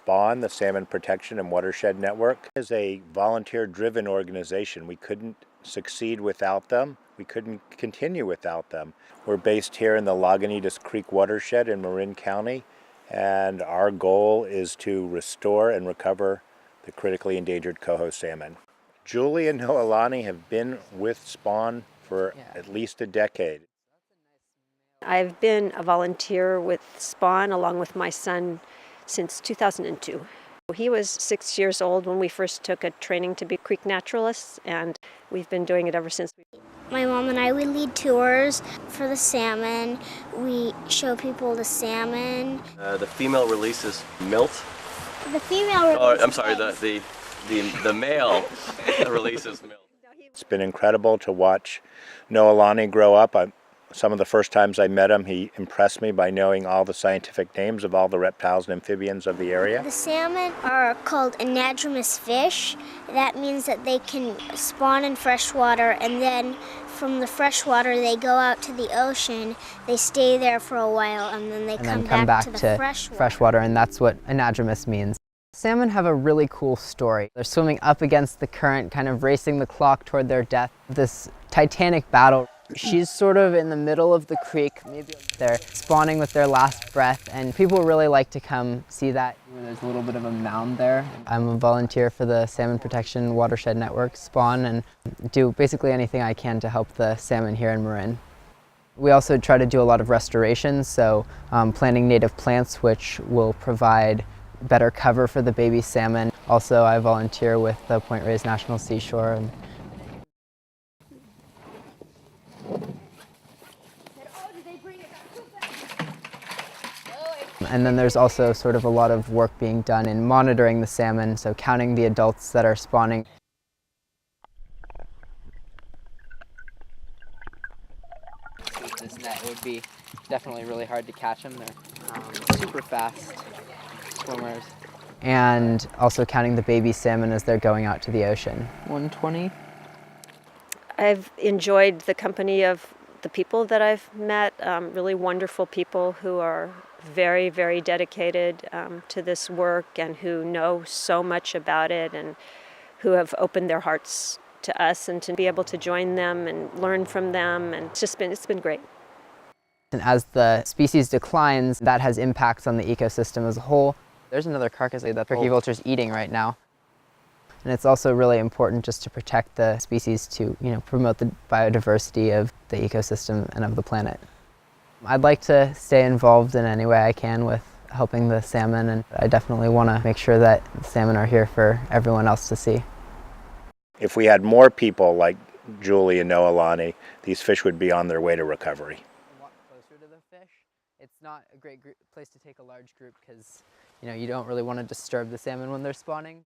SPAWN, the Salmon Protection and Watershed Network, is a volunteer-driven organization. We couldn't succeed without them. We couldn't continue without them. We're based here in the Lagunitas Creek watershed in Marin County, and our goal is to restore and recover the critically endangered coho salmon. Julie and Noelani have been with SPAWN for at least a decade. I've been a volunteer with SPAWN along with my son since 2002. He was 6 years old when we first took a training to be creek naturalists, and we've been doing it ever since. My mom and I, we lead tours for the salmon. We show people the salmon. The female releases milt. The female releases I'm sorry, the male releases milt. It's been incredible to watch Noelani grow up. Some of the first times I met him, he impressed me by knowing all the scientific names of all the reptiles and amphibians of the area. The salmon are called anadromous fish. That means that they can spawn in fresh water, and then from the fresh water they go out to the ocean. They stay there for a while, and then they come back to the fresh water. And that's what anadromous means. Salmon have a really cool story. They're swimming up against the current, kind of racing the clock toward their death. This titanic battle. She's sort of in the middle of the creek. Maybe they're spawning with their last breath, and people really like to come see that. There's a little bit of a mound there. I'm a volunteer for the Salmon Protection Watershed Network, SPAWN, and do basically anything I can to help the salmon here in Marin. We also try to do a lot of restorations, so planting native plants which will provide better cover for the baby salmon. Also, I volunteer with the Point Reyes National Seashore. And then there's also sort of a lot of work being done in monitoring the salmon, so counting the adults that are spawning. With this net, it would be definitely really hard to catch them. They're super fast swimmers. And also counting the baby salmon as they're going out to the ocean. 120. I've enjoyed the company of the people that I've met, really wonderful people who are very, very dedicated to this work and who know so much about it and who have opened their hearts to us, and to be able to join them and learn from them, and it's been great. And as the species declines, that has impacts on the ecosystem as a whole. There's another carcass that the turkey vulture's eating right now. And it's also really important just to protect the species to, promote the biodiversity of the ecosystem and of the planet. I'd like to stay involved in any way I can with helping the salmon, and I definitely want to make sure that the salmon are here for everyone else to see. If we had more people like Julie and Noelani, these fish would be on their way to recovery. Walk closer to the fish. It's not a great place to take a large group because, you don't really want to disturb the salmon when they're spawning.